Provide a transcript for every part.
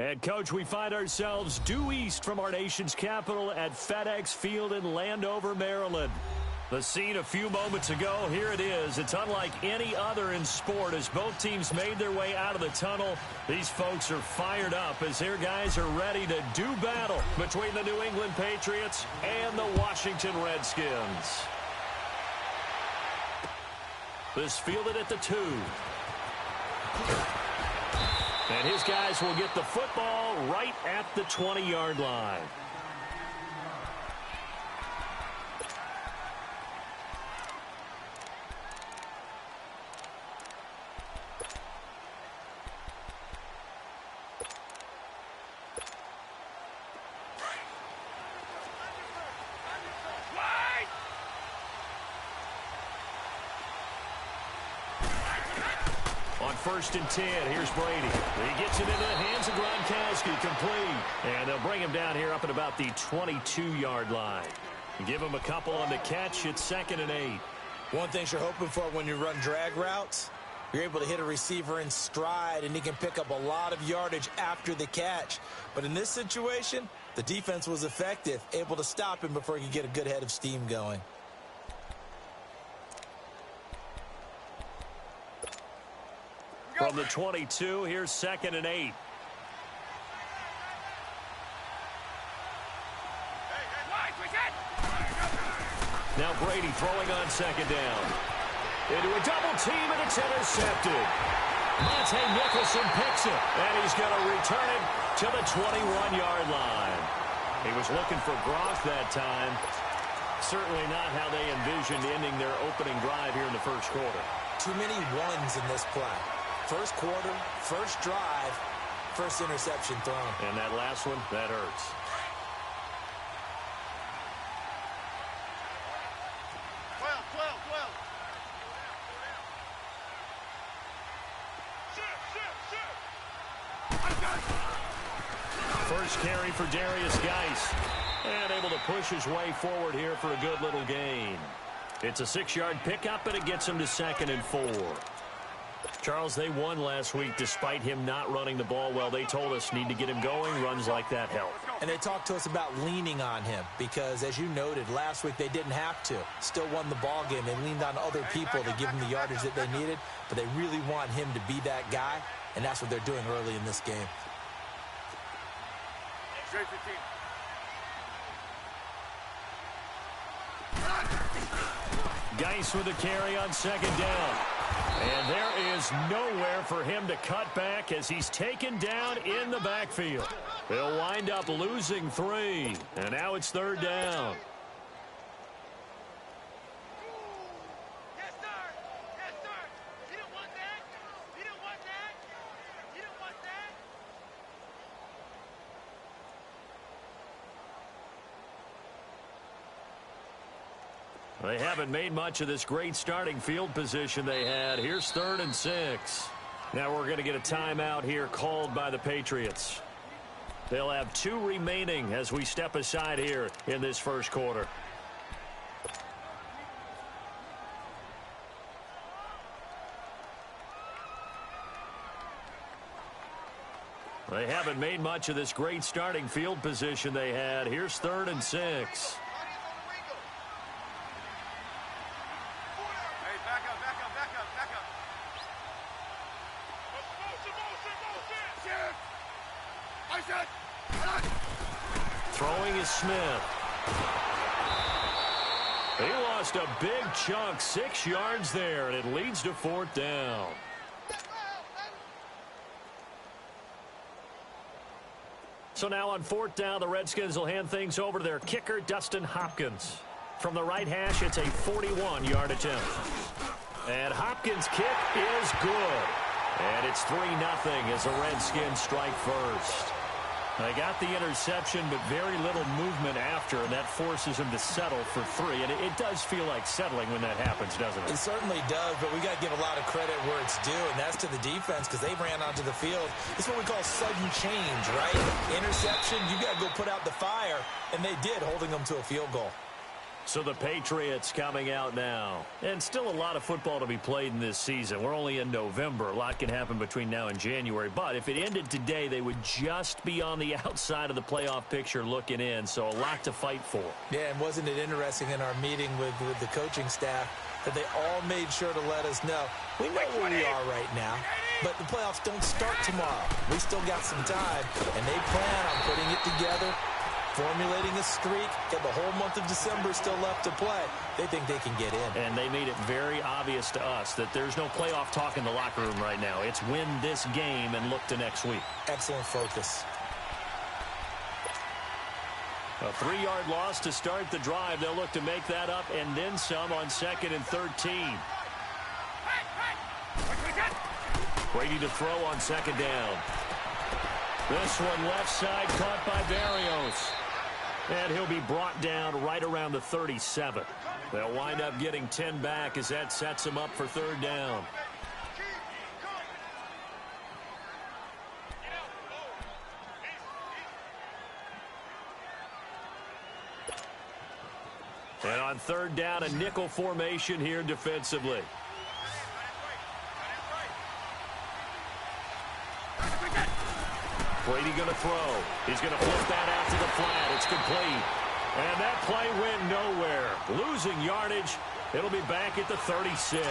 And, Coach, we find ourselves due east from our nation's capital at FedEx Field in Landover, Maryland. The scene a few moments ago, here it is. It's unlike any other in sport as both teams made their way out of the tunnel. These folks are fired up as their guys are ready to do battle between the New England Patriots and the Washington Redskins. This fielded at the 2. And his guys will get the football right at the 20-yard line. First and 10. Here's Brady. He gets it into the hands of Gronkowski, complete. And they'll bring him down here up at about the 22-yard line. Give him a couple on the catch. It's 2nd and 8. One thing you're hoping for when you run drag routes, you're able to hit a receiver in stride, and he can pick up a lot of yardage after the catch. But in this situation, the defense was effective, able to stop him before he could get a good head of steam going. From the 22, here's 2nd and 8. Now Brady throwing on 2nd down. Into a double team, and it's intercepted. Monte Nicholson picks it, and he's going to return it to the 21-yard line. He was looking for Gronk that time. Certainly not how they envisioned ending their opening drive here in the first quarter. Too many ones in this play. First quarter, first drive, first interception thrown. And that last one, that hurts. First carry for Darius Geis. And able to push his way forward here for a good little gain. It's a 6-yard pickup, and it gets him to 2nd and 4. Charles, they won last week despite him not running the ball well. They told us need to get him going. Runs like that help. And they talked to us about leaning on him because, as you noted, last week they didn't have to. Still won the ball game. They leaned on other people to give him the yardage that they needed, but they really want him to be that guy, and that's what they're doing early in this game. Geis with a carry on 2nd down. And there is nowhere for him to cut back as he's taken down in the backfield. They'll wind up losing 3. And now it's 3rd down. They haven't made much of this great starting field position they had. Here's 3rd and 6. Now we're going to get a timeout here called by the Patriots. They'll have 2 remaining as we step aside here in this first quarter. They haven't made much of this great starting field position they had. Here's 3rd and 6. Throwing is Smith. He lost a big chunk, 6 yards there, and it leads to 4th down. So now on 4th down, the Redskins will hand things over to their kicker, Dustin Hopkins. From the right hash, it's a 41-yard attempt. And Hopkins' kick is good. And it's 3-0 as the Redskins strike first. They got the interception, but very little movement after, and that forces him to settle for 3. And it does feel like settling when that happens, doesn't it? It certainly does, but we got to give a lot of credit where it's due, and that's to the defense because they ran onto the field. It's what we call sudden change, right? Interception, you got to go put out the fire, and they did, holding them to a field goal. So the Patriots coming out now. And still a lot of football to be played in this season. We're only in November. A lot can happen between now and January. But if it ended today, they would just be on the outside of the playoff picture looking in. So a lot to fight for. Yeah, and wasn't it interesting in our meeting with the coaching staff that they all made sure to let us know, we know where we are right now, but the playoffs don't start tomorrow. We still got some time, and they plan on putting it together, formulating a streak. Got the whole month of December still left to play. They think they can get in. And they made it very obvious to us that there's no playoff talk in the locker room right now. It's win this game and look to next week. Excellent focus. A 3-yard loss to start the drive. They'll look to make that up and then some on 2nd and 13. Brady to throw on 2nd down. This one left side caught by Barrios. And he'll be brought down right around the 37. They'll wind up getting 10 back as that sets them up for 3rd down. And on 3rd down, a nickel formation here defensively. Brady going to throw. He's going to flip that out to the flat. It's complete. And that play went nowhere. Losing yardage. It'll be back at the 36.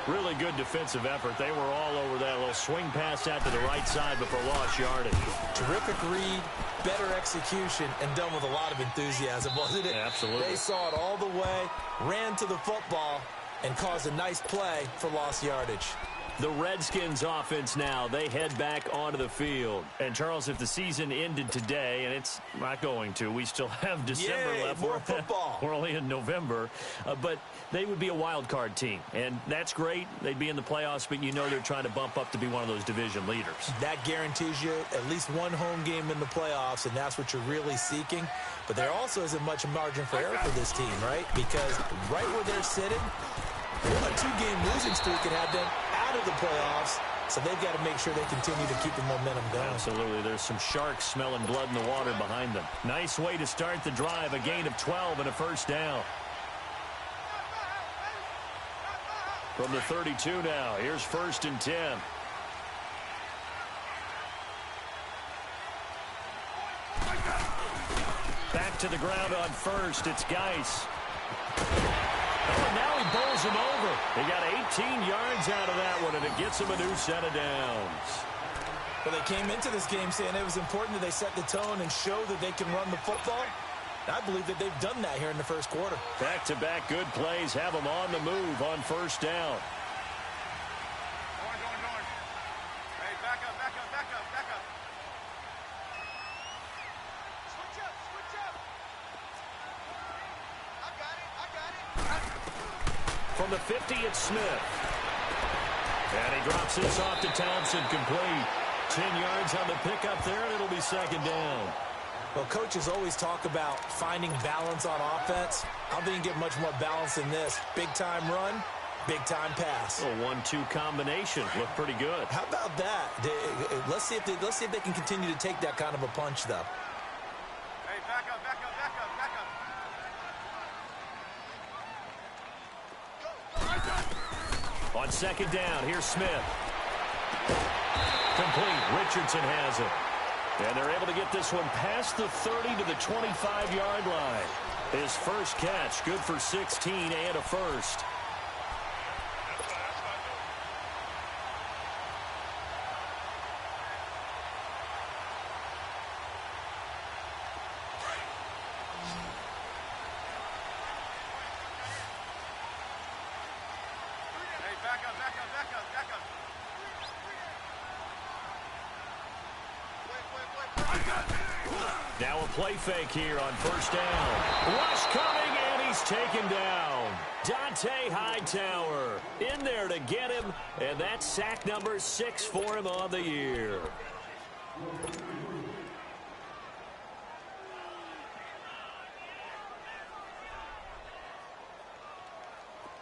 Really good defensive effort. They were all over that little swing pass out to the right side before lost yardage. Terrific read, better execution, and done with a lot of enthusiasm, wasn't it? Absolutely. They saw it all the way, ran to the football, and caused a nice play for lost yardage. The Redskins offense now, they head back onto the field. And, Charles, if the season ended today, and it's not going to, we still have December left. More football. We're only in November. But they would be a wild card team. And that's great. They'd be in the playoffs, but you know they're trying to bump up to be one of those division leaders. That guarantees you at least one home game in the playoffs, and that's what you're really seeking. But there also isn't much margin for error for this team, right? Because right where they're sitting, a 2-game losing streak can have them out of the playoffs, so they've got to make sure they continue to keep the momentum going. Absolutely. There's some sharks smelling blood in the water behind them. Nice way to start the drive. A gain of 12 and a 1st down. From the 32 now, here's 1st and 10. Back to the ground on 1st. It's Geis. Oh, now he bowls him over. He got 18 yards out of that one, and it gets him a new set of downs. Well, they came into this game saying it was important that they set the tone and show that they can run the football. I believe that they've done that here in the 1st quarter. Back-to-back good plays have them on the move on 1st down. Hey, back up. Switch up. I got it. From the 50, it's Smith. And he drops this off to Townsend, complete. 10 yards on the pickup there, and it'll be 2nd down. Well, coaches always talk about finding balance on offense. I don't think you can get much more balance than this. Big-time run, big-time pass. A 1-2 combination. Looked pretty good. How about that? Let's see if they can continue to take that kind of a punch, though. Hey, back up. On 2nd down, here's Smith. Complete. Richardson has it. And they're able to get this one past the 30 to the 25-yard line. His first catch, good for 16 and a 1st. Hey, back up. Now a play fake here on 1st down. Rush coming, and he's taken down. Dante Hightower in there to get him, and that's sack number 6 for him on the year.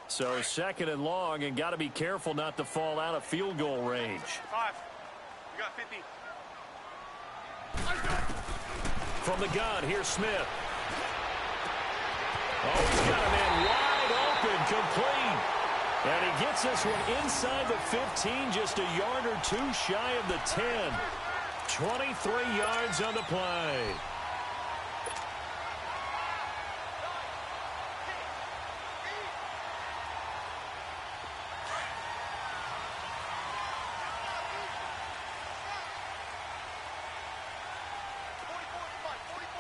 So 2nd and long, and got to be careful not to fall out of field goal range. 5. You got 50. From the gun, here's Smith. Oh, he's got a man wide open, complete. And he gets this one inside the 15, just a yard or two shy of the 10. 23 yards on the play.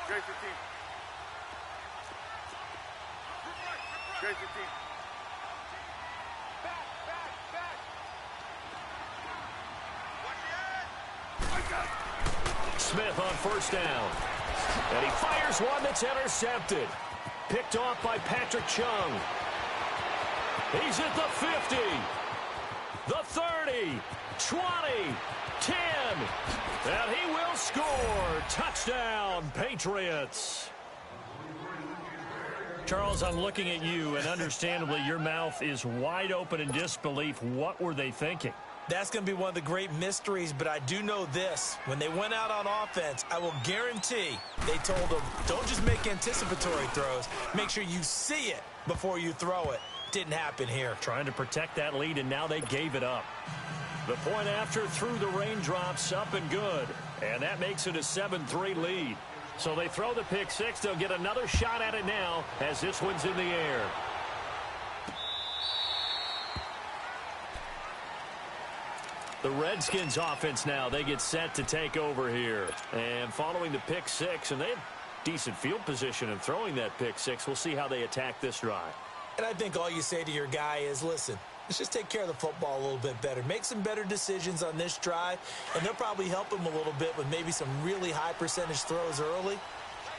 Great 15. Great 15. Smith on first down. And he fires one that's intercepted. Picked off by Patrick Chung. He's at the 50. The 30. 20. 10. And he will score. Touchdown, Patriots. Charles, I'm looking at you, and understandably, your mouth is wide open in disbelief. What were they thinking? That's going to be one of the great mysteries, but I do know this. When they went out on offense, I will guarantee they told them, don't just make anticipatory throws. Make sure you see it before you throw it. Didn't happen here. Trying to protect that lead, and now they gave it up. The point after through the raindrops, up and good. And that makes it a 7-3 lead. So they throw the pick six. They'll get another shot at it now as this one's in the air. The Redskins offense now, they get set to take over here. And following the pick six, and they have decent field position in throwing that pick six. We'll see how they attack this drive. And I think all you say to your guy is, listen, let's just take care of the football a little bit better. Make some better decisions on this drive, and they'll probably help him a little bit with maybe some really high percentage throws early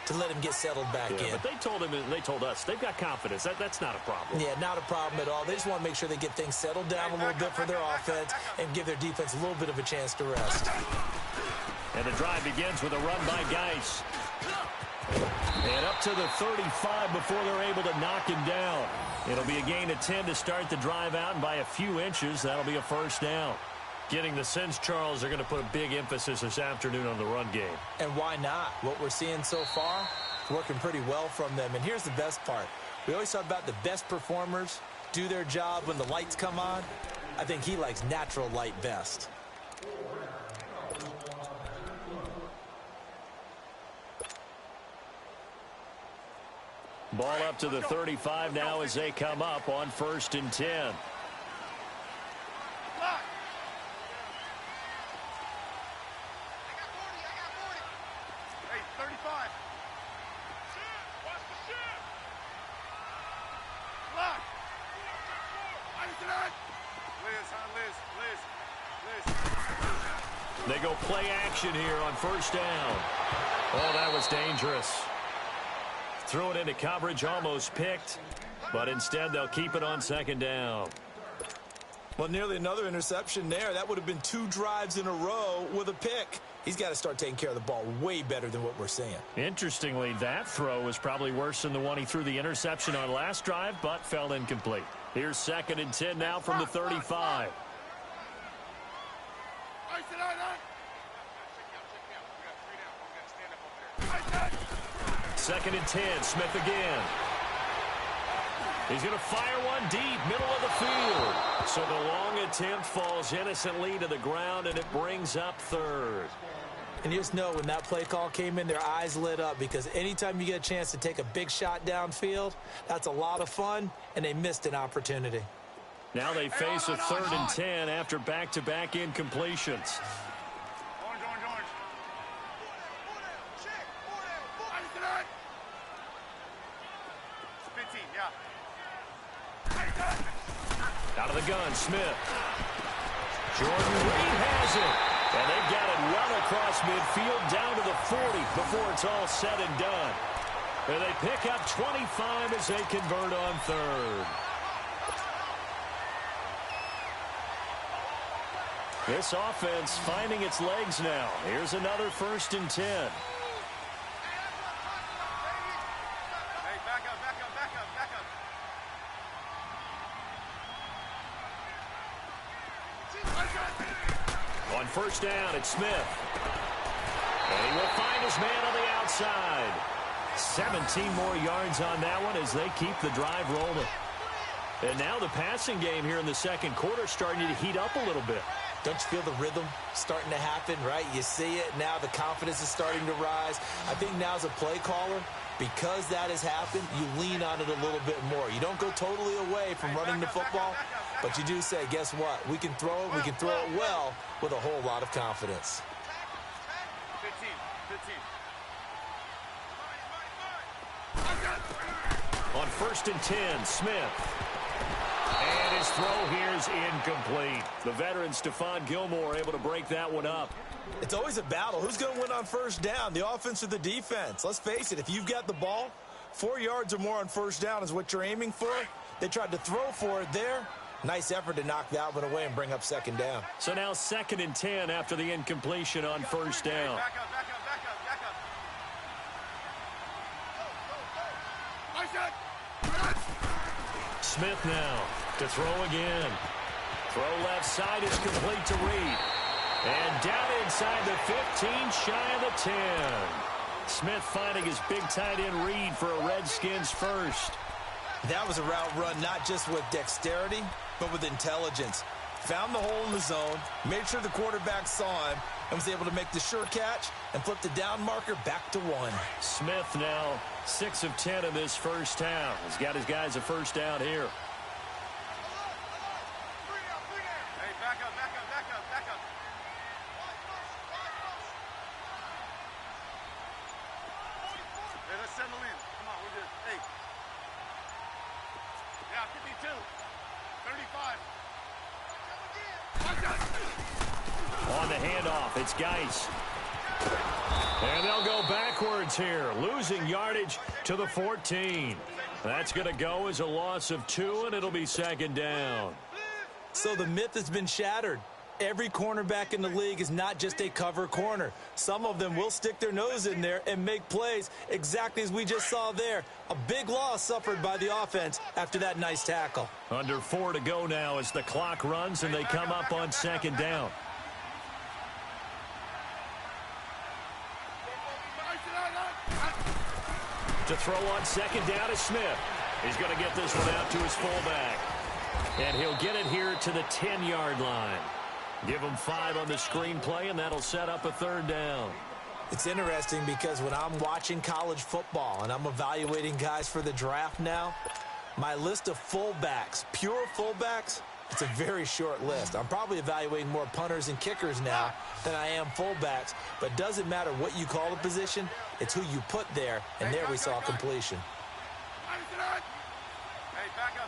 to let him get settled back in. But they told him and they told us they've got confidence. That's not a problem. Yeah, not a problem at all. They just want to make sure they get things settled down a little bit for their offense and give their defense a little bit of a chance to rest. And the drive begins with a run by Geis. And up to the 35 before they're able to knock him down. It'll be a gain of 10 to start the drive out, and by a few inches, that'll be a first down. Getting the sense, Charles, they're going to put a big emphasis this afternoon on the run game. And why not? What we're seeing so far, working pretty well from them. And here's the best part. We always talk about the best performers do their job when the lights come on. I think he likes natural light best. Ball up to the 35 now as they come up on 1st and 10. They go play action here on 1st down. Oh, that was dangerous. Threw it into coverage, almost picked, but instead they'll keep it on 2nd down. Well, nearly another interception there. That would have been 2 drives in a row with a pick. He's got to start taking care of the ball way better than what we're seeing. Interestingly, that throw was probably worse than the one he threw the interception on last drive, but fell incomplete. Here's 2nd and 10 now from the 35. 2nd and 10, Smith again. He's going to fire one deep, middle of the field. So the long attempt falls innocently to the ground, and it brings up 3rd. And you just know when that play call came in, their eyes lit up, because anytime you get a chance to take a big shot downfield, that's a lot of fun, and they missed an opportunity. Now they face a 3rd and 10 after back-to-back incompletions. Orange. 15, yeah. Out of the gun, Smith. Jordan Reed has it. And they've got it well across midfield down to the 40 before it's all said and done. And they pick up 25 as they convert on 3rd. This offense finding its legs now. Here's another 1st and 10. Hey, back up. On 1st down, it's Smith. And he will find his man on the outside. 17 more yards on that one as they keep the drive rolling. And now the passing game here in the second quarter starting to heat up a little bit. Don't you feel the rhythm starting to happen, right? You see it. Now the confidence is starting to rise. I think now as a play caller, because that has happened, you lean on it a little bit more. You don't go totally away from running the football, but you do say, guess what? We can throw it. We can throw it well with a whole lot of confidence. 15. On 1st and 10, Smith. And his throw here is incomplete. The veteran Stephon Gilmore able to break that one up. It's always a battle. Who's going to win on first down, the offense or the defense? Let's face it, if you've got the ball, 4 yards or more on first down is what you're aiming for. They tried to throw for it there. Nice effort to knock that one away and bring up second down. So now 2nd and 10 after the incompletion on first down. Back up. Smith now to throw again. Throw left side is complete to Reed. And down inside the 15, shy of the 10. Smith finding his big tight end Reed for a Redskins first. That was a route run not just with dexterity, but with intelligence. Found the hole in the zone, made sure the quarterback saw him, and was able to make the sure catch and flip the down marker back to 1. Smith now 6 of 10 in this first half. He's got his guys a first down here. Hey, back up. Hey, let's settle in. Come on, we're good. Hey. Yeah, 52. 35. On the handoff, it's Geis. And they'll go backwards here, losing yardage to the 14. That's going to go as a loss of 2, and it'll be second down. So the myth has been shattered. Every cornerback in the league is not just a cover corner. Some of them will stick their nose in there and make plays exactly as we just saw there. A big loss suffered by the offense after that nice tackle. Under 4 to go now as the clock runs and they come up on second down. To throw on second down is Smith. He's going to get this one out to his fullback. And he'll get it here to the 10-yard line. Give him 5 on the screenplay, and that'll set up a third down. It's interesting because when I'm watching college football and I'm evaluating guys for the draft now, my list of fullbacks, pure fullbacks, it's a very short list. I'm probably evaluating more punters and kickers now than I am fullbacks, but it doesn't matter what you call the position, it's who you put there, and there we saw completion. Hey, back up.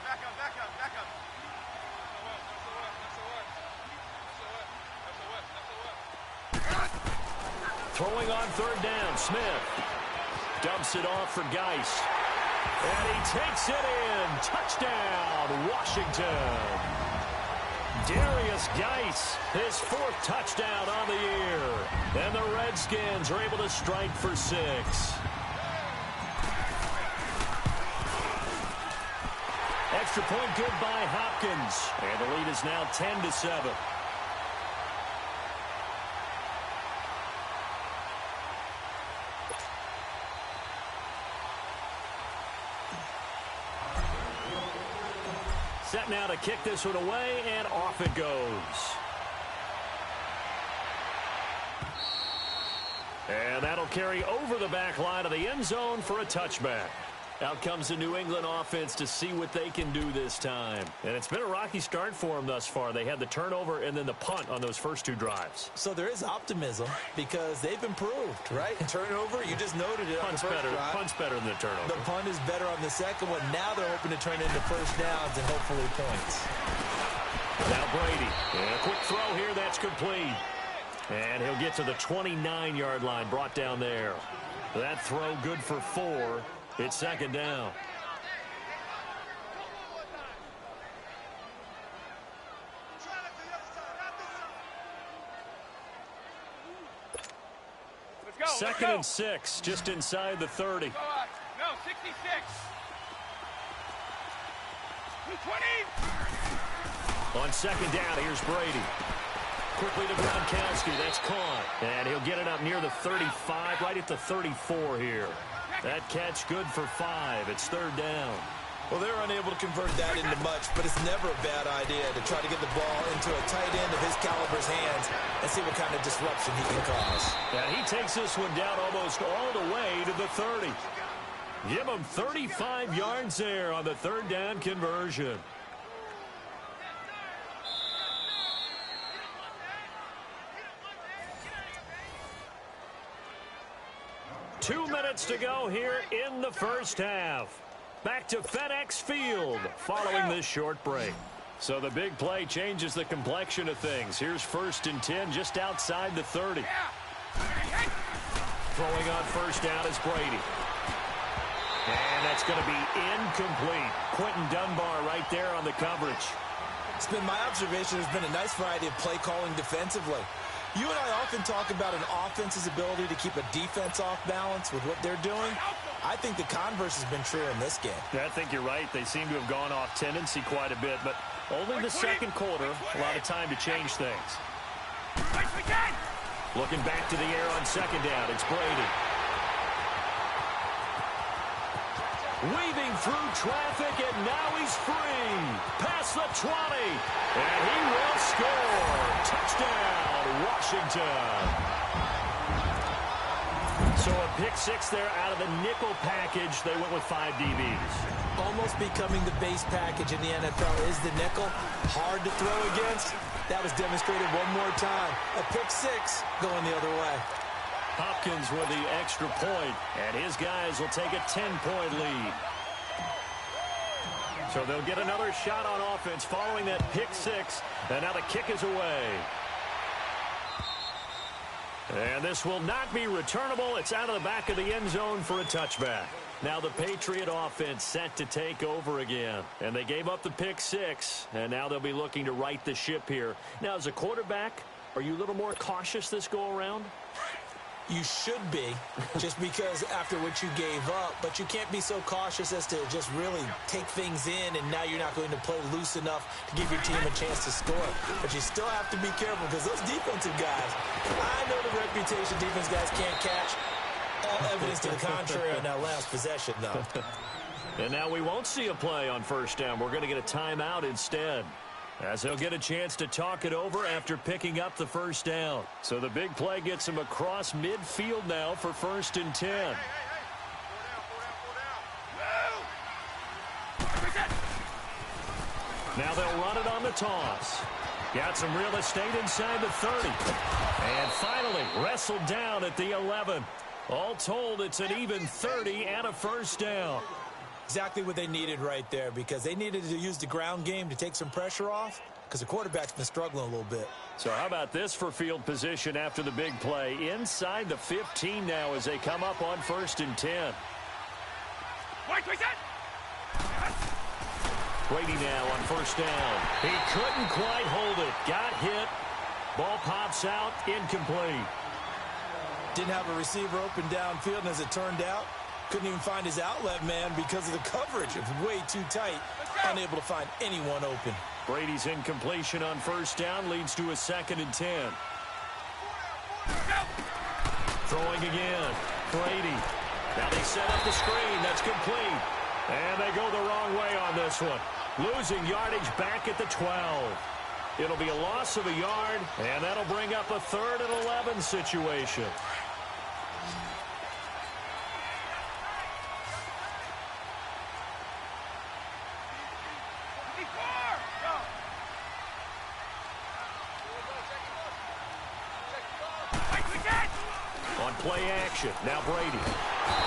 Throwing on third down, Smith dumps it off for Geis. And he takes it in. Touchdown, Washington. Darius Geis, his 4th touchdown on the year. And the Redskins are able to strike for 6. Extra point good by Hopkins. And the lead is now 10-7. Set now to kick this one away, and off it goes. And that'll carry over the back line of the end zone for a touchback. Out comes the New England offense to see what they can do this time. And it's been a rocky start for them thus far. They had the turnover and then the punt on those first 2 drives. So there is optimism because they've improved, right? Turnover, you just noted it. Punt's better than the turnover. The punt is better on the second one. Now they're hoping to turn into first downs and hopefully points. Now Brady. And a quick throw here, that's complete. And he'll get to the 29-yard line, brought down there. That throw good for 4. It's second down. Let's go. Second and 6, just inside the 30. No, 66. 220. On second down, here's Brady. Quickly to Gronkowski. That's caught. And he'll get it up near the 35, right at the 34 here. That catch good for 5. It's third down. Well, they're unable to convert that into much, but it's never a bad idea to try to get the ball into a tight end of his caliber's hands and see what kind of disruption he can cause. And he takes this one down almost all the way to the 30. Give him 35 yards there on the third down conversion. Two minutes to go here in the first half. Back to FedEx Field following this short break. So the big play changes the complexion of things. Here's 1st and 10 just outside the 30. Throwing on first down is Brady. And that's going to be incomplete. Quentin Dunbar right there on the coverage. It's been my observation there's been a nice variety of play calling defensively. You and I often talk about an offense's ability to keep a defense off balance with what they're doing. I think the converse has been true in this game. Yeah, I think you're right. They seem to have gone off tendency quite a bit, but only the second quarter, a lot of time to change things. Looking back to the air on second down, it's Brady. Weaving through traffic, and now he's free. Past the 20, and he will score. Touchdown, Washington. So a pick 6 there out of the nickel package. They went with 5 DBs. Almost becoming the base package in the NFL is the nickel. Hard to throw against. That was demonstrated one more time. A pick 6 going the other way. Hopkins with the extra point, and his guys will take a 10-point lead. So they'll get another shot on offense following that pick 6, and now the kick is away. And this will not be returnable. It's out of the back of the end zone for a touchback. Now the Patriot offense set to take over again. And they gave up the pick 6, and now they'll be looking to right the ship here. Now, as a quarterback, are you a little more cautious this go-around? You should be, just because after what you gave up, but you can't be so cautious as to just really take things in, and now you're not going to play loose enough to give your team a chance to score. But you still have to be careful, because those defensive guys, I know the reputation defense guys can't catch. All evidence to the contrary on that last possession, though. And now we won't see a play on first down. We're going to get a timeout instead, as he'll get a chance to talk it over after picking up the first down. So the big play gets him across midfield now for 1st and 10. Now they'll run it on the toss. Got some real estate inside the 30. And finally wrestled down at the 11. All told, it's an even 30 and a first down. Exactly what they needed right there, because they needed to use the ground game to take some pressure off, because the quarterback's been struggling a little bit. So how about this for field position after the big play? Inside the 15 now as they come up on 1st and 10. Brady now on first down. He couldn't quite hold it. Got hit. Ball pops out. Incomplete. Didn't have a receiver open downfield, and as it turned out, couldn't even find his outlet man because of the coverage. It was way too tight. Unable to find anyone open. Brady's incompletion on first down leads to a 2nd and 10. Throwing again. Brady. Now they set up the screen. That's complete. And they go the wrong way on this one. Losing yardage back at the 12. It'll be a loss of a yard, and that'll bring up a 3rd and 11 situation. On play action, now Brady.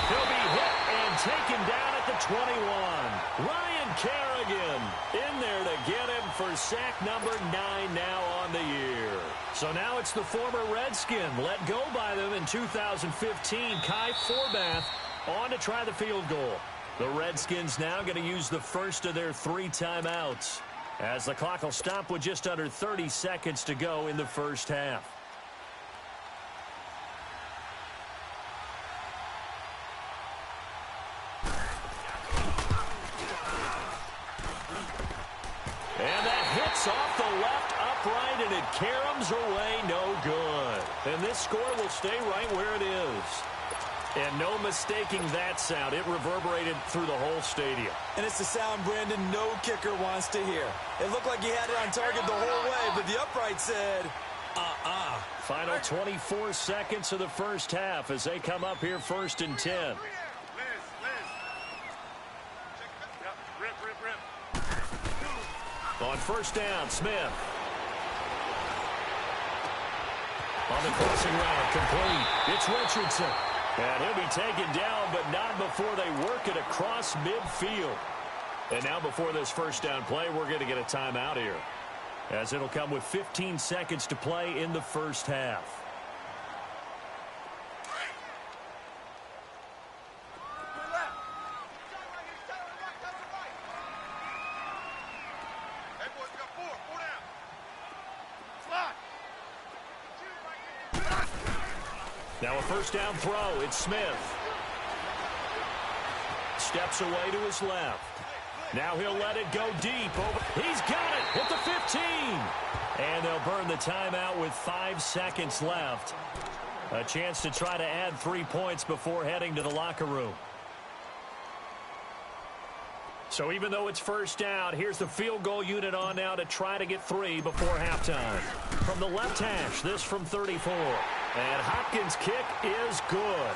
He'll be hit and taken down at the 21. Ryan Kerrigan in there to get him for sack number 9 now on the year. So now it's the former Redskin let go by them in 2015, Kai Forbath, on to try the field goal. The Redskins now going to use the first of their 3 timeouts, as the clock will stop with just under 30 seconds to go in the first half. Off the left upright, and it caroms away, no good. And this score will stay right where it is. And no mistaking that sound. It reverberated through the whole stadium. And it's the sound, Brandon, no kicker wants to hear. It looked like he had it on target the whole way, but the upright said, Final 24 seconds of the first half as they come up here 1st and 10. On first down, Smith. On the crossing route, complete. It's Richardson. And he'll be taken down, but not before they work it across midfield. And now before this first down play, we're going to get a timeout here, as it'll come with 15 seconds to play in the first half. Now a first down throw. It's Smith. Steps away to his left. Now he'll let it go deep. He's got it at the 15. And they'll burn the timeout with 5 seconds left. A chance to try to add 3 points before heading to the locker room. So even though it's first down, here's the field goal unit on now to try to get 3 before halftime. From the left hash, this from 34. And Hopkins' kick is good.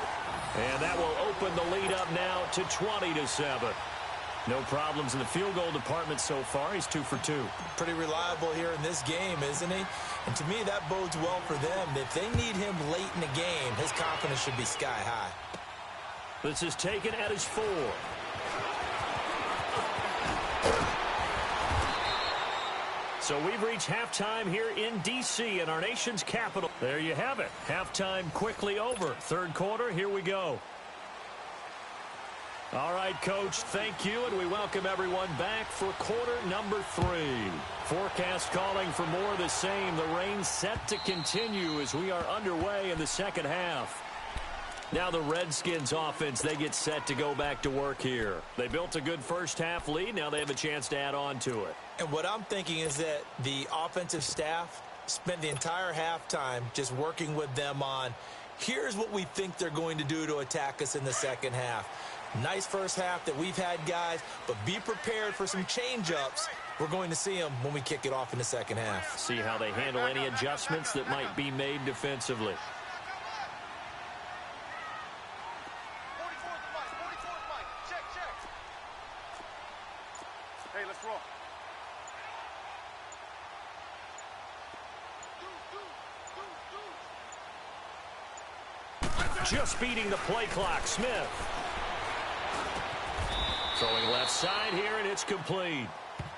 And that will open the lead up now to 20-7. No problems in the field goal department so far. He's 2 for 2. Pretty reliable here in this game, isn't he? And to me, that bodes well for them. If they need him late in the game, his confidence should be sky high. This is taken at his 4. So we've reached halftime here in D.C. in our nation's capital. There you have it. Halftime quickly over. Third quarter, here we go. All right, Coach, thank you, and we welcome everyone back for quarter number 3. Forecast calling for more of the same. The rain set to continue as we are underway in the second half. Now the Redskins offense, they get set to go back to work here. They built a good first half lead. Now they have a chance to add on to it. And what I'm thinking is that the offensive staff spent the entire halftime just working with them on, here's what we think they're going to do to attack us in the second half. Nice first half that we've had, guys, but be prepared for some change-ups. We're going to see them when we kick it off in the second half. See how they handle any adjustments that might be made defensively. Hey, let's roll. Just beating the play clock, Smith. Throwing left side here, and it's complete.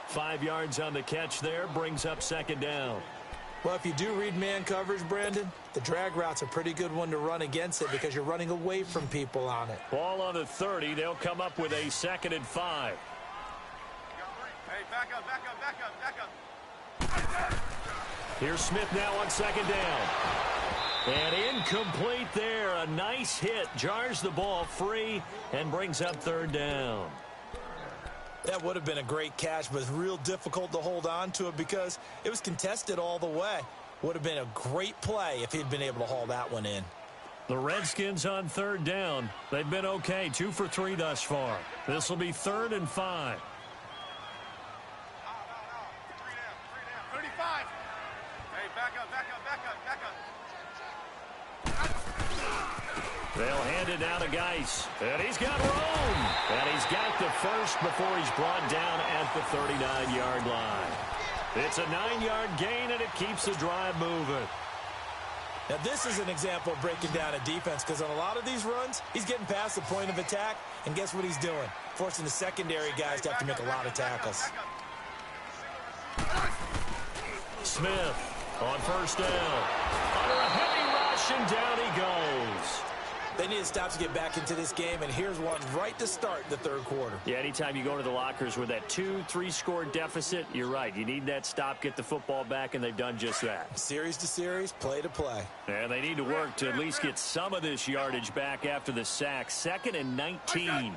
5 yards on the catch there, brings up second down. Well, if you do read man coverage, Brandon, the drag route's a pretty good one to run against it because you're running away from people on it. Ball on the 30. They'll come up with a 2nd and 5. Hey, back up, back up, back up, back up. Here's Smith now on second down. And incomplete there. A nice hit. Jars the ball free and brings up third down. That would have been a great catch, but it's real difficult to hold on to it because it was contested all the way. Would have been a great play if he'd been able to haul that one in. The Redskins on third down. They've been okay. 2 for 3 thus far. This will be 3rd and 5. 35. Hey, back up, back up, back up, back up. They'll hand it down to Geis. And he's got room. And he's got the first before he's brought down at the 39-yard line. It's a 9-yard gain, and it keeps the drive moving. Now, this is an example of breaking down a defense because on a lot of these runs, he's getting past the point of attack, and guess what he's doing? Forcing the secondary guys to have to make a lot of tackles. Smith on first down. Under a heavy rush, and down he goes. They need to stop to get back into this game, and here's one right to start the third quarter. Yeah, anytime you go to the lockers with that 2-3 score deficit, you're right. You need that stop, get the football back, and they've done just that. Series to series, play to play. And they need to work to at least get some of this yardage back after the sack. 2nd and 19.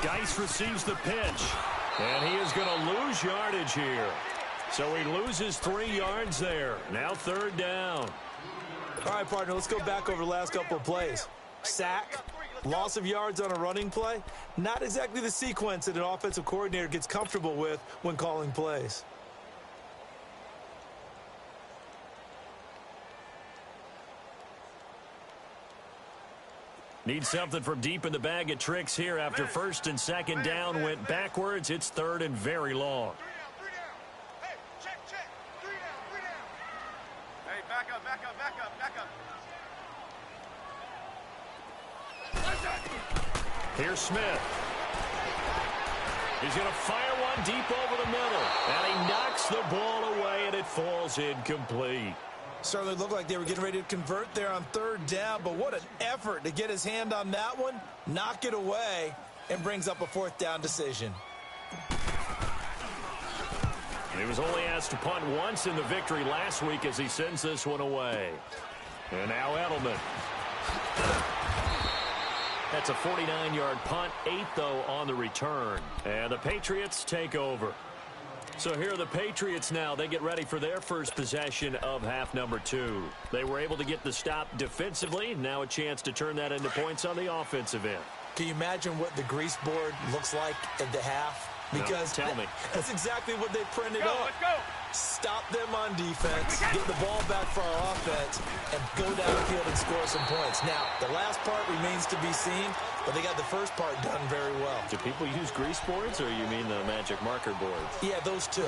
Geis receives the pitch, and he is going to lose yardage here. So he loses 3 yards there. Now third down. All right, partner, let's go back over the last couple of plays. Sack, loss of yards on a running play. Not exactly the sequence that an offensive coordinator gets comfortable with when calling plays. Need something from deep in the bag of tricks here after first and second down went backwards. It's third and very long. Three down. Hey, check. 3 down. Hey, back up. Here's Smith. He's going to fire one deep over the middle. And he knocks the ball away, and it falls incomplete. Certainly looked like they were getting ready to convert there on third down, but what an effort to get his hand on that one, knock it away, and brings up a fourth down decision. He was only asked to punt once in the victory last week as he sends this one away. And now Edelman. That's a 49-yard punt, 8, though, on the return. And the Patriots take over. So here are the Patriots now. They get ready for their first possession of half number 2. They were able to get the stop defensively. Now a chance to turn that into points on the offensive end. Can you imagine what the grease board looks like at the half? Because no, tell me. That's exactly what they printed up. Let's go. Stop them on defense, get the ball back for our offense, and go downfield and score some points. Now, the last part remains to be seen, but they got the first part done very well. Do people use grease boards, or you mean the magic marker boards? Yeah, those two.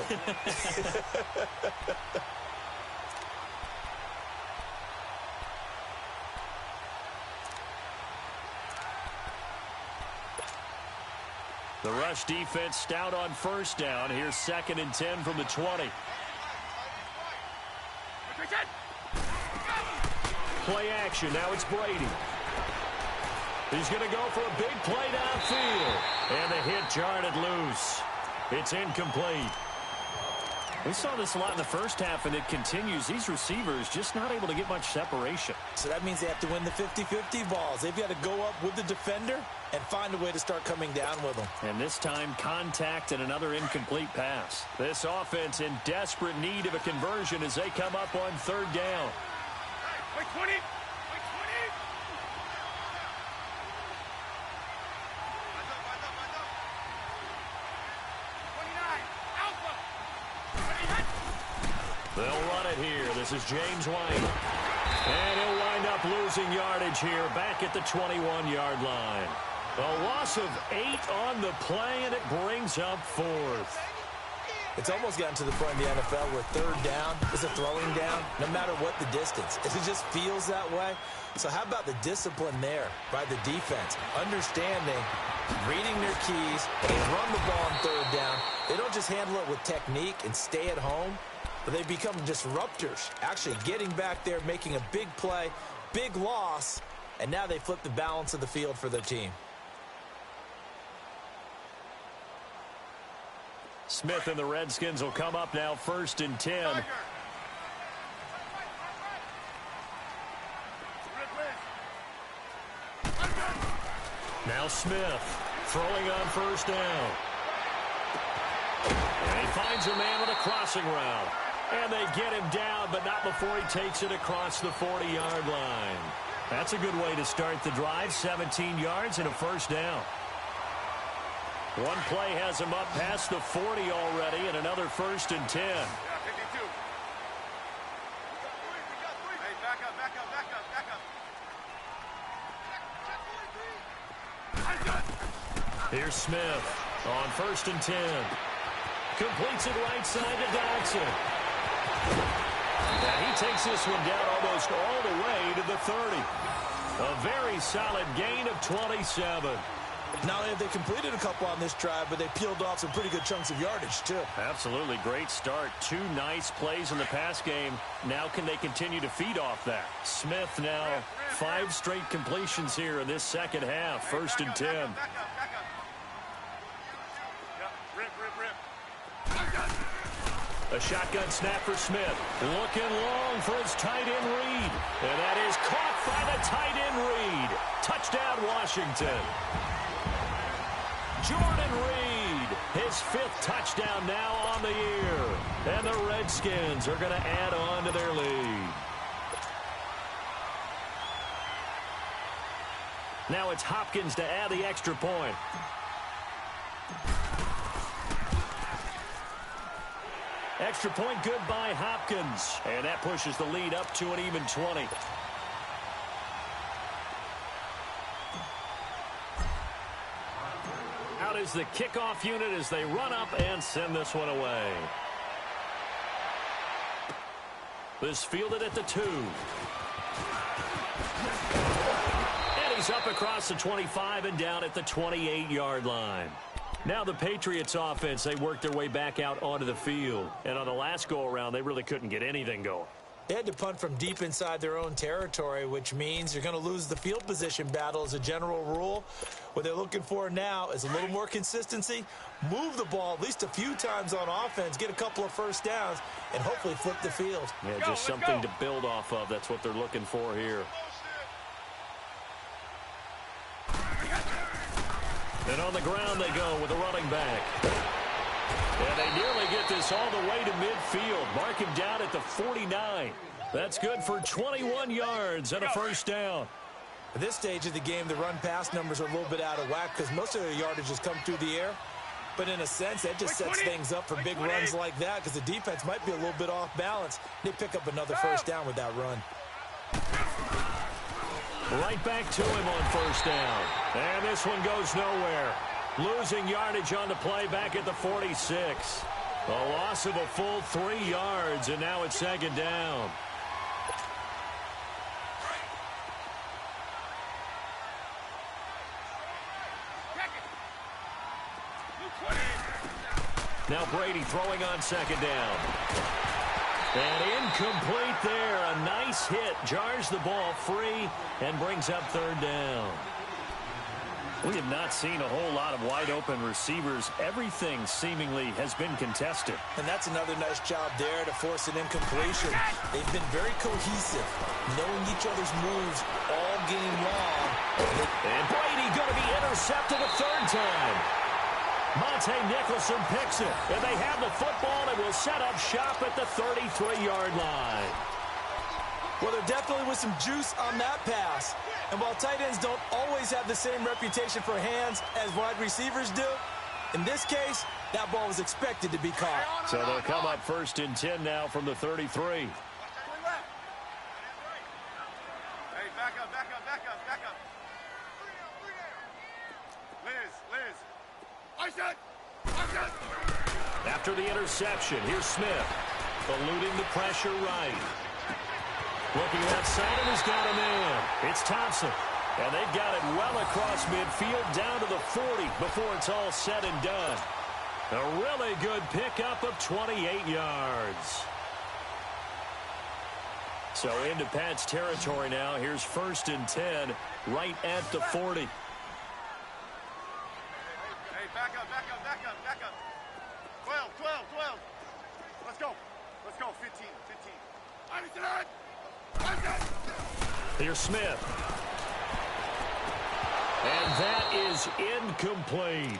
The rush defense stout on first down. Here's 2nd and 10 from the 20. Play action. Now it's Brady. He's going to go for a big play downfield. And the hit jarred loose. It's incomplete. We saw this a lot in the first half, and it continues. These receivers just not able to get much separation. So that means they have to win the 50-50 balls. They've got to go up with the defender and find a way to start coming down with them. And this time, contact and another incomplete pass. This offense in desperate need of a conversion as they come up on third down. Wait, 20. They'll run it here. This is James White. And he'll wind up losing yardage here back at the 21-yard line. A loss of 8 on the play, and it brings up 4th. It's almost gotten to the point in the NFL where third down is a throwing down, no matter what the distance. It just feels that way. So how about the discipline there by the defense? Understanding, reading their keys, they run the ball on third down. They don't just handle it with technique and stay at home, but they become disruptors, actually getting back there, making a big play, big loss, and now they flip the balance of the field for their team. Smith and the Redskins will come up now 1st and 10. Now Smith throwing on first down. And he finds a man with a crossing route. And they get him down, but not before he takes it across the 40-yard line. That's a good way to start the drive. 17 yards and a first down. One play has him up past the 40 already, and another 1st and 10. Yeah, 52. Hey, back up. Here's Smith on 1st and 10. Completes it right side to Dodson. And he takes this one down almost all the way to the 30. A very solid gain of 27. Not only have they completed a couple on this drive, but they peeled off some pretty good chunks of yardage, too. Absolutely. Great start. 2 nice plays in the pass game. Now can they continue to feed off that? Smith now 5 straight completions here in this second half. 1st and 10. Back up. A shotgun snap for Smith. Looking long for his tight end Reed. And that is caught by the tight end Reed. Touchdown, Washington. Jordan Reed, his 5th touchdown now on the year. And the Redskins are going to add on to their lead. Now it's Hopkins to add the extra point. Extra point good by Hopkins. And that pushes the lead up to an even 20. Out is the kickoff unit as they run up and send this one away. This fielded at the 2. And he's up across the 25 and down at the 28-yard line. Now the Patriots offense, they worked their way back out onto the field. And on the last go-around, they really couldn't get anything going. They had to punt from deep inside their own territory, which means you're going to lose the field position battle as a general rule. What they're looking for now is a little more consistency, move the ball at least a few times on offense, get a couple of first downs, and hopefully flip the field. Yeah, just something to build off of. That's what they're looking for here. And on the ground they go with a running back. And they nearly get this all the way to midfield. Mark him down at the 49. That's good for 21 yards and a first down. At this stage of the game, the run-pass numbers are a little bit out of whack because most of their yardage has come through the air. But in a sense, that just sets things up for big runs like that because the defense might be a little bit off balance. They pick up another first down with that run. Right back to him on first down. And this one goes nowhere. Losing yardage on the play back at the 46. A loss of a full 3 yards, and now it's second down. Now Brady throwing on second down. And incomplete there. A nice hit. Jars the ball free and brings up third down. We have not seen a whole lot of wide-open receivers. Everything seemingly has been contested. And that's another nice job there to force an incompletion. They've been very cohesive, knowing each other's moves all game long. And Brady going to be intercepted a third time. Monte Nicholson picks it. And they have the football and will set up shop at the 33-yard line. Well, there definitely was some juice on that pass. And while tight ends don't always have the same reputation for hands as wide receivers do, in this case, that ball was expected to be caught. So they'll come up first and 10 now from the 33. Hey, back up, back up, back up, back up. Liz. After the interception, here's Smith. Eluding the pressure right. Looking outside, and he's got a man. It's Thompson. And they've got it well across midfield down to the 40 before it's all said and done. A really good pickup of 28 yards. So into Pat's territory now. Here's first and 10 right at the 40. Hey, back up. 12. Let's go. 15. Here's Smith. And that is incomplete.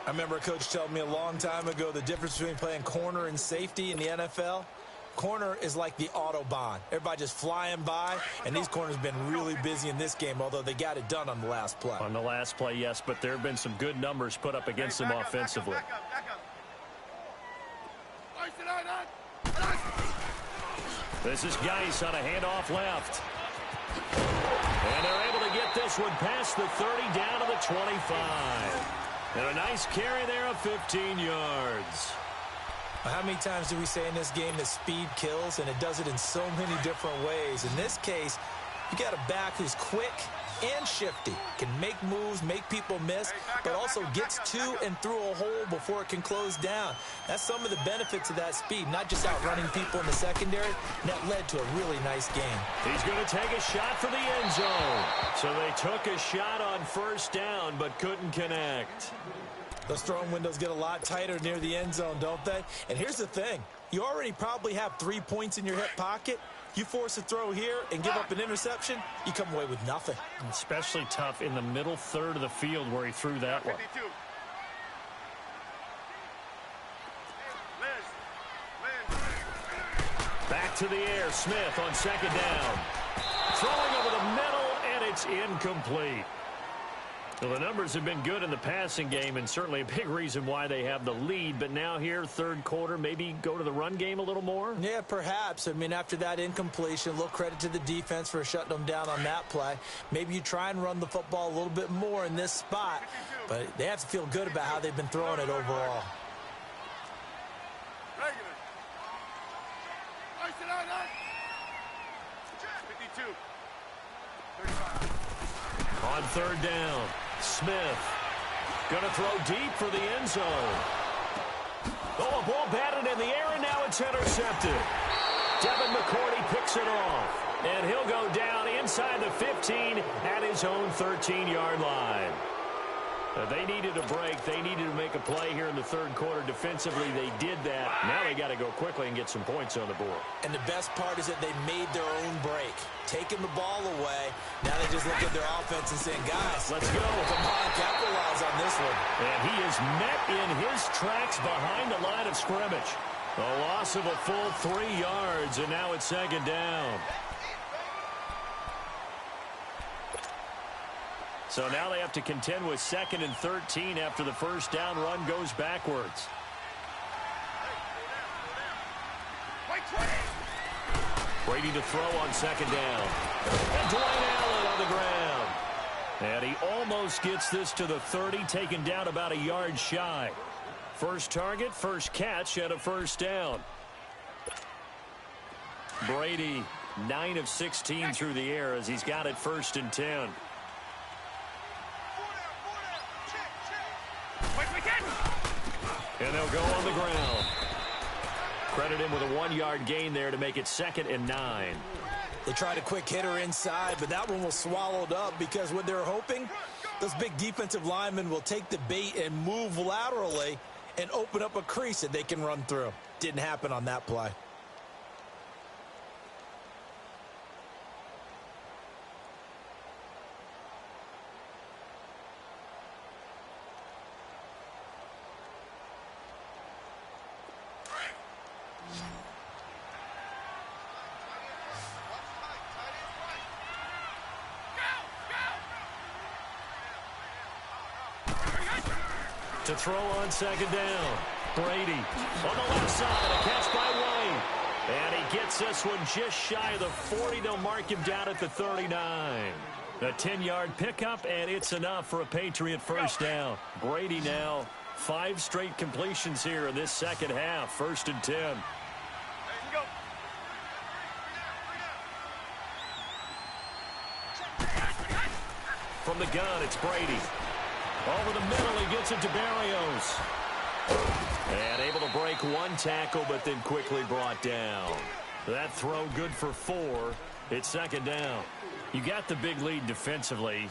I remember a coach telling me a long time ago the difference between playing corner and safety in the NFL. Corner is like the Autobahn. Everybody just flying by, and these corners have been really busy in this game, although they got it done on the last play. On the last play, yes, but there have been some good numbers put up against them offensively. Back up. This is Geis on a handoff left. And they're able to get this one past the 30 down to the 25. And a nice carry there of 15 yards. How many times do we say in this game that speed kills, and it does it in so many different ways? In this case, you got a back who's quick and shifty, can make moves, make people miss, but also gets to and through a hole before it can close down. That's some of the benefits of that speed, not just outrunning people in the secondary. And that led to a really nice game. He's going to take a shot for the end zone. So they took a shot on first down, but couldn't connect. Those throwing windows get a lot tighter near the end zone, don't they? And here's the thing. You already probably have 3 points in your hip pocket. You force a throw here and give up an interception, you come away with nothing. Especially tough in the middle third of the field where he threw that one. 52. Back to the air, Smith on second down. Throwing over the middle, and it's incomplete. Well, the numbers have been good in the passing game and certainly a big reason why they have the lead. But now here, third quarter, maybe go to the run game a little more? Yeah, perhaps. I mean, after that incompletion, a little credit to the defense for shutting them down on that play. Maybe you try and run the football a little bit more in this spot. But they have to feel good about how they've been throwing it overall. 52. On third down, Smith going to throw deep for the end zone. Oh, a ball batted in the air, and now it's intercepted. Devin McCourty picks it off, and he'll go down inside the 15 at his own 13-yard line. They needed a break. They needed to make a play here in the third quarter. Defensively, they did that. Now they got to go quickly and get some points on the board. And the best part is that they made their own break, taking the ball away. Now they just look at their offense and saying, guys, let's go. Come on, capitalize on this one. And he is met in his tracks behind the line of scrimmage. A loss of a full 3 yards, and now it's second down. So now they have to contend with 2nd and 13 after the first down run goes backwards. Brady to throw on second down. And Dwayne Allen on the ground. And he almost gets this to the 30, taken down about a yard shy. First target, first catch, and a first down. Brady, 9 of 16 through the air as he's got it 1st and 10. And they'll go on the ground. Credit him with a 1-yard gain there to make it 2nd and 9. They tried a quick hitter inside, but that one was swallowed up because what they're hoping, those big defensive linemen will take the bait and move laterally and open up a crease that they can run through. Didn't happen on that play. To throw on second down. Brady on the left side. A catch by White. And he gets this one just shy of the 40. They'll mark him down at the 39. A 10-yard pickup, and it's enough for a Patriot first down. Brady now 5 straight completions here in this second half. 1st and 10. From the gun, it's Brady. Over the middle, he gets it to Berrios. And able to break 1 tackle, but then quickly brought down. That throw good for 4. It's second down. You got the big lead defensively.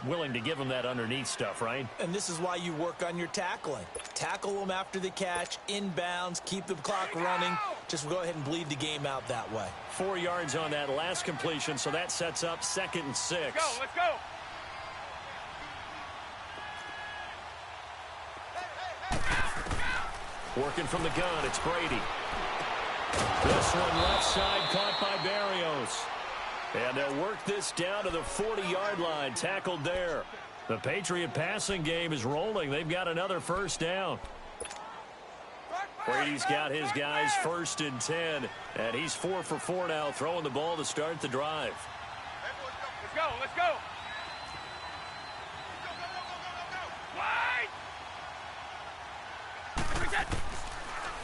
Willing to give them that underneath stuff, right? And this is why you work on your tackling. Tackle them after the catch, inbounds, keep the clock running. Just go ahead and bleed the game out that way. 4 yards on that last completion, so that sets up 2nd and 6. Let's go. Working from the gun, it's Brady. This one left side caught by Berrios. And they'll work this down to the 40-yard line, tackled there. The Patriot passing game is rolling. They've got another first down. Brady's got his guys 1st and 10, and he's 4 for 4 now, throwing the ball to start the drive. Let's go.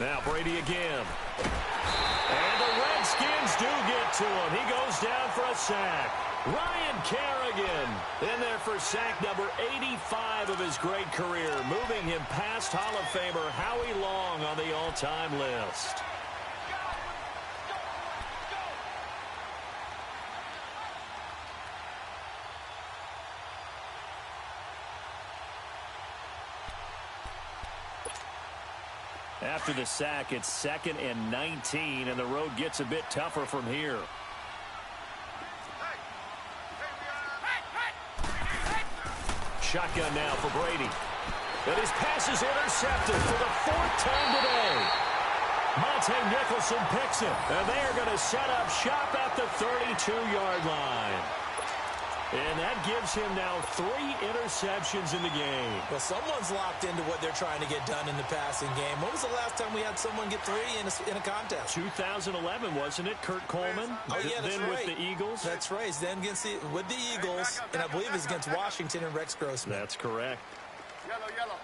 Now Brady again. And the Redskins do get to him. He goes down for a sack. Ryan Kerrigan in there for sack number 85 of his great career, moving him past Hall of Famer Howie Long on the all-time list. After the sack, it's 2nd and 19, and the road gets a bit tougher from here. Shotgun now for Brady. And his pass is intercepted for the 4th time today. Monte Nicholson picks it, and they are going to set up shop at the 32-yard line. And that gives him now 3 interceptions in the game. Well, someone's locked into what they're trying to get done in the passing game. When was the last time we had someone get 3 in a contest? 2011, wasn't it? Kurt Coleman. Oh, yeah, that's then right. with the Eagles. That's right. Then with the Eagles, and I believe it's against Washington and Rex Grossman. That's correct. Yellow, yellow.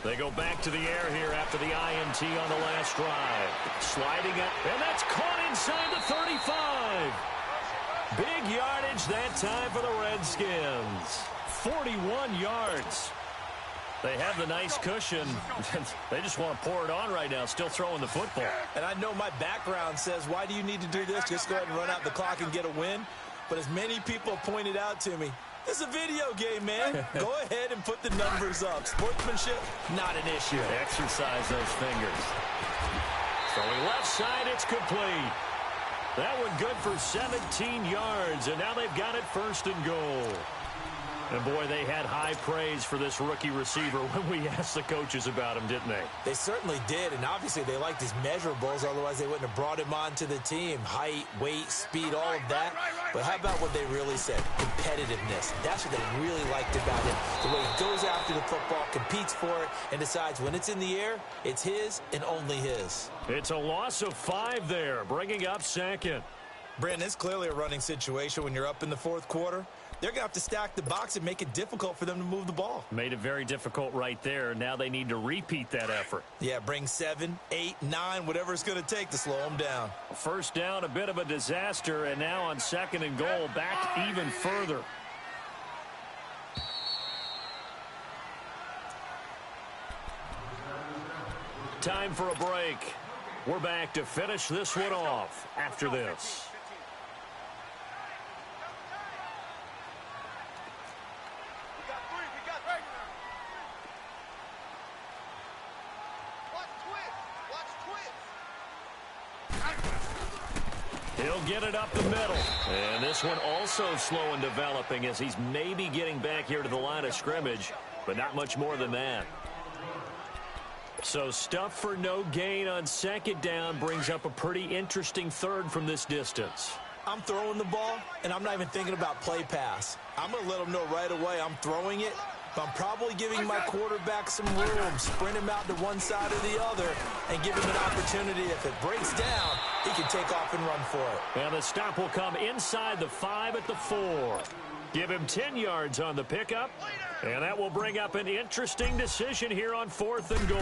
They go back to the air here after the INT on the last drive. Sliding up, and that's caught inside the 35. Big yardage that time for the Redskins. 41 yards. They have the nice cushion. They just want to pour it on right now, still throwing the football. And I know my background says, why do you need to do this? Just go ahead and run out the clock and get a win. But as many people pointed out to me, this is a video game, man. Go ahead and put the numbers up. Sportsmanship, not an issue. Exercise those fingers. Throwing left side, it's complete. That one good for 17 yards, and now they've got it 1st and goal. And, boy, they had high praise for this rookie receiver when we asked the coaches about him, didn't they? They certainly did, and obviously they liked his measurables. Otherwise, they wouldn't have brought him onto the team. Height, weight, speed, all of that. But how about what they really said? Competitiveness. That's what they really liked about him. The way he goes after the football, competes for it, and decides when it's in the air, it's his and only his. It's a loss of 5 there, bringing up 2nd. Brandon, it's clearly a running situation when you're up in the 4th quarter. They're going to have to stack the box and make it difficult for them to move the ball. Made it very difficult right there. Now they need to repeat that effort. Yeah, bring 7, 8, 9, whatever it's going to take to slow them down. 1st down, a bit of a disaster, and now on 2nd and goal, back even further. Time for a break. We're back to finish this one off after this. He'll get it up the middle. And this one also slow in developing as he's maybe getting back here to the line of scrimmage, but not much more than that. So stuff for no gain on 2nd down brings up a pretty interesting 3rd from this distance. I'm throwing the ball, and I'm not even thinking about play pass. I'm going to let them know right away I'm throwing it, but I'm probably giving my quarterback some room, sprint him out to one side or the other, and give him an opportunity. If it breaks down, he can take off and run for it. And the stop will come inside the 5 at the 4. Give him 10 yards on the pickup, and that will bring up an interesting decision here on 4th and goal.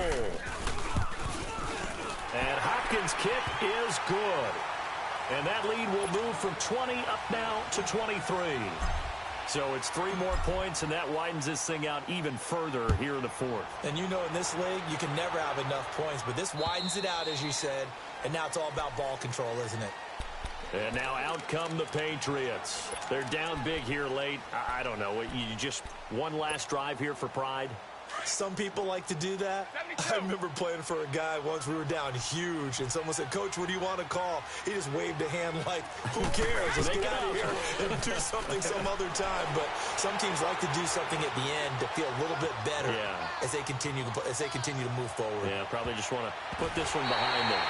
And Hopkins' kick is good. And that lead will move from 20 up now to 23. So it's 3 more points, and that widens this thing out even further here in the 4th. And you know in this league, you can never have enough points, but this widens it out, as you said, and now it's all about ball control, isn't it? And now out come the Patriots. They're down big here late. I don't know. You just one last drive here for pride? Some people like to do that. I remember playing for a guy once. We were down huge, and someone said, "Coach, what do you want to call?" He just waved a hand like, "Who cares? Let's get out of here and do something some other time." But some teams like to do something at the end to feel a little bit better as they continue to move forward. Yeah, probably just want to put this one behind them.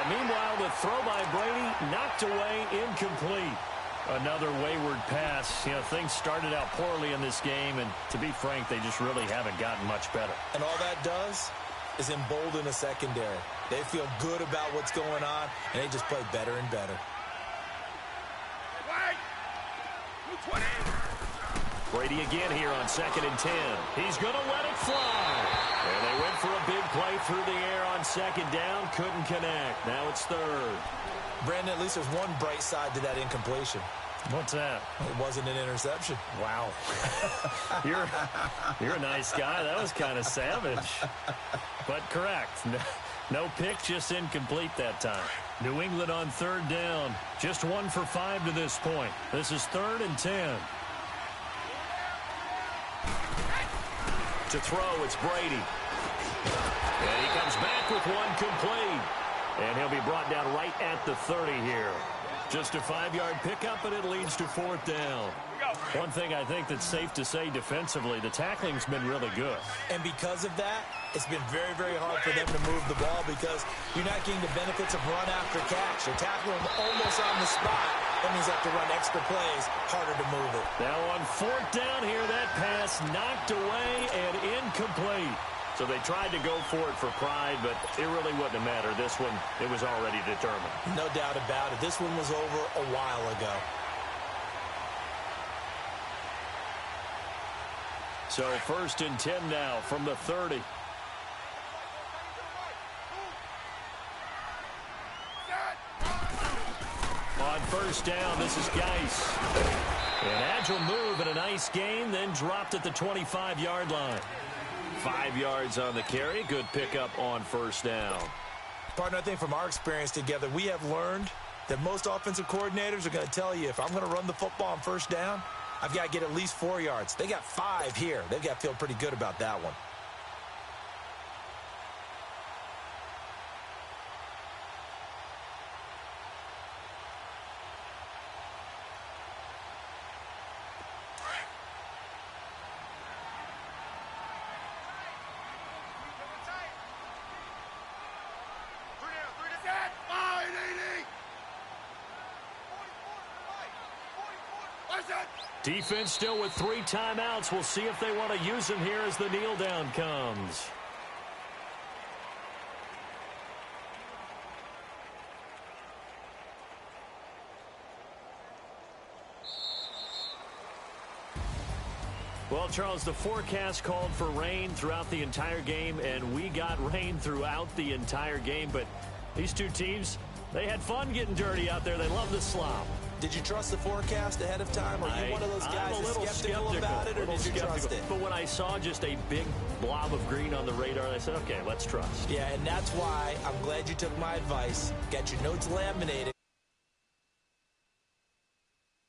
Meanwhile, the throw by Brady knocked away, incomplete. Another wayward pass. You know, things started out poorly in this game, and to be frank, they just really haven't gotten much better. And all that does is embolden a secondary. They feel good about what's going on, and they just play better and better. Brady again here on 2nd and 10. He's going to let it fly. And they went for a big play through the air on 2nd down. Couldn't connect. Now it's 3rd. Brandon, at least there's one bright side to that incompletion. What's that? It wasn't an interception. Wow. You're a nice guy. That was kind of savage. But correct. No pick, just incomplete that time. New England on 3rd down. Just 1 for 5 to this point. This is 3rd and 10. To throw, it's Brady. And he comes back with one complete. And he'll be brought down right at the 30 here. Just a 5-yard pickup, and it leads to 4th down. One thing I think that's safe to say defensively, the tackling's been really good. And because of that, it's been very, very hard for them to move the ball because you're not getting the benefits of run after catch. You're tackling almost on the spot. That means you have to run extra plays, harder to move it. Now on fourth down here, that pass knocked away and incomplete. So they tried to go for it for pride, but it really wouldn't have mattered. This one, it was already determined. No doubt about it. This one was over a while ago. So 1st and 10 now from the 30. On 1st down, this is Geis. An agile move and a nice gain, then dropped at the 25-yard line. 5 yards on the carry. Good pickup on 1st down. Partner, I think from our experience together, we have learned that most offensive coordinators are going to tell you, if I'm going to run the football on 1st down, I've got to get at least 4 yards. They got 5 here. They've got to feel pretty good about that one. Defense still with 3 timeouts. We'll see if they want to use them here as the kneel down comes. Well, Charles, the forecast called for rain throughout the entire game, and we got rain throughout the entire game. But these two teams, they had fun getting dirty out there. They love the slop. Did you trust the forecast ahead of time? Are you one of those guys that's skeptical about it, or did you trust it? But when I saw just a big blob of green on the radar, I said, okay, let's trust. Yeah, and that's why I'm glad you took my advice. Got your notes laminated